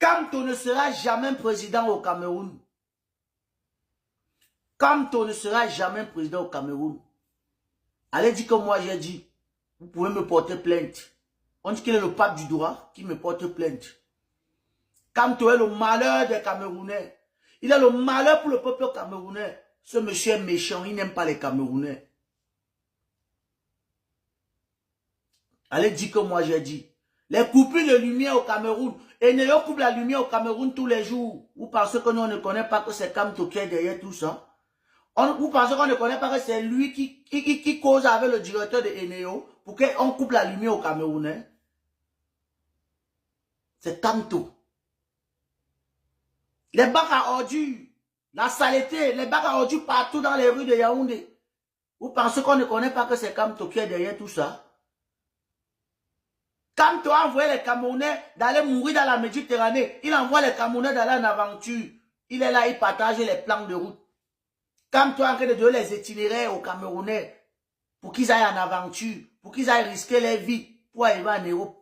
Kamto ne sera jamais président au Cameroun. Kamto ne sera jamais président au Cameroun. Allez dire que moi j'ai dit, vous pouvez me porter plainte. On dit qu'il est le pape du droit qui me porte plainte. Kamto est le malheur des Camerounais. Il est le malheur pour le peuple camerounais. Ce monsieur est méchant, il n'aime pas les Camerounais. Allez dire que moi j'ai dit. Les coupures de lumière au Cameroun. Et Neo coupe la lumière au Cameroun tous les jours. Vous pensez que nous on ne connaît pas que c'est Kamto qui est derrière tout ça? Vous pensez qu'on ne connaît pas que c'est lui qui cause avec le directeur de Eneo pour qu'on coupe la lumière au Camerounais? C'est Kamto. Les bacs à ordures, la saleté, les bacs à ordures partout dans les rues de Yaoundé. Vous pensez qu'on ne connaît pas que c'est Kamto qui est derrière tout ça? Kamto a envoyé les Camerounais d'aller mourir dans la Méditerranée. Il envoie les Camerounais d'aller en aventure. Il est là, il partage les plans de route. Kamto est en train de donner les itinéraires aux Camerounais pour qu'ils aillent en aventure, pour qu'ils aillent risquer leur vie pour arriver en Europe.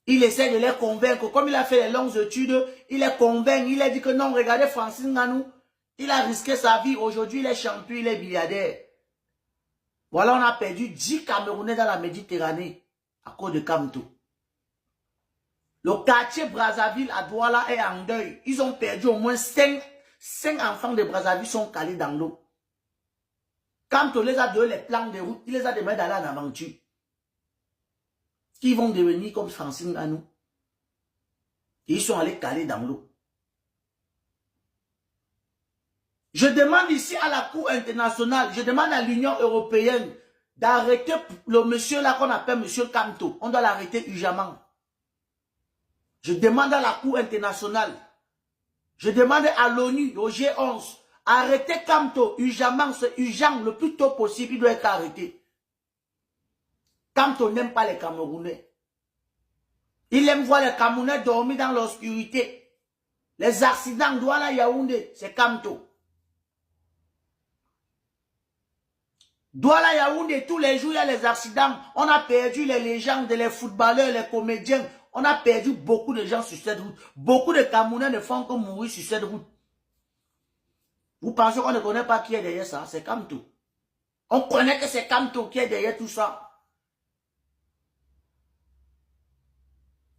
Il essaie de les convaincre. Comme il a fait les longues études, il les convainc. Il a dit que non, regardez Francis Ngannou. Il a risqué sa vie. Aujourd'hui, il est champion, il est milliardaire. Voilà, on a perdu 10 Camerounais dans la Méditerranée à cause de Kamto. Le quartier Brazzaville à Douala est en deuil. Ils ont perdu au moins 5 enfants de Brazzaville sont calés dans l'eau. Kamto les a donné les plans de route. Il les a demandé d'aller en aventure. Qui vont devenir comme Francine Ngannou. Ils sont allés caler dans l'eau. Je demande ici à la Cour internationale, je demande à l'Union européenne d'arrêter le monsieur là qu'on appelle monsieur Kamto. On doit l'arrêter urgemment. Je demande à la Cour internationale, je demande à l'ONU, au G11, arrêtez Kamto urgemment, c'est urgent, le plus tôt possible, il doit être arrêté. Kamto n'aime pas les Camerounais. Il aime voir les Camerounais dormir dans l'obscurité. Les accidents, Douala Yaoundé, c'est Kamto. Douala Yaoundé, tous les jours, il y a les accidents. On a perdu les légendes, les footballeurs, les comédiens. On a perdu beaucoup de gens sur cette route. Beaucoup de Camerounais ne font que mourir sur cette route. Vous pensez qu'on ne connaît pas qui est derrière ça? C'est Kamto. On connaît que c'est Kamto qui est derrière tout ça.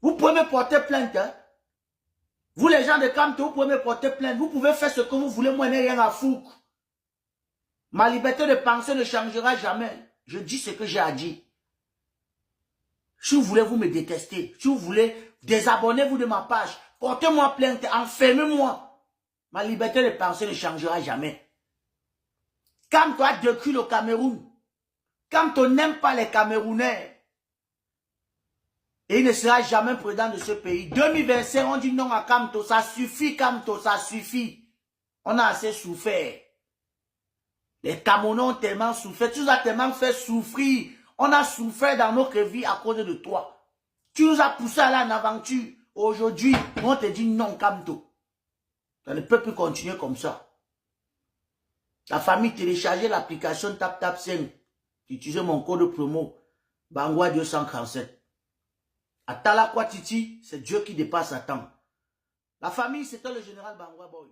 Vous pouvez me porter plainte. Hein? Vous les gens de Kamto, vous pouvez me porter plainte. Vous pouvez faire ce que vous voulez, moi, je n'ai rien à foutre. Ma liberté de penser ne changera jamais. Je dis ce que j'ai à dire. Si vous voulez, vous me détester. Si vous voulez, désabonnez-vous de ma page. Portez-moi plainte, enfermez-moi. Ma liberté de penser ne changera jamais. Kamto a détruit le Cameroun. Kamto n'aime pas les Camerounais. Et il ne sera jamais président de ce pays. 2025, on dit non à Kamto. Ça suffit, Kamto, ça suffit. On a assez souffert. Les Camerounais ont tellement souffert. Tu nous as tellement fait souffrir. On a souffert dans notre vie à cause de toi. Tu nous as poussé à aller en aventure. Aujourd'hui, on te dit non, Kamto. Ça ne peut plus continuer comme ça. La famille, téléchargez l'application TapTap5. Utilisez mon code promo. Bangwa 237. Atala Kwatiti, c'est Dieu qui dépasse à temps. La famille, c'était le général Bangwa Boy.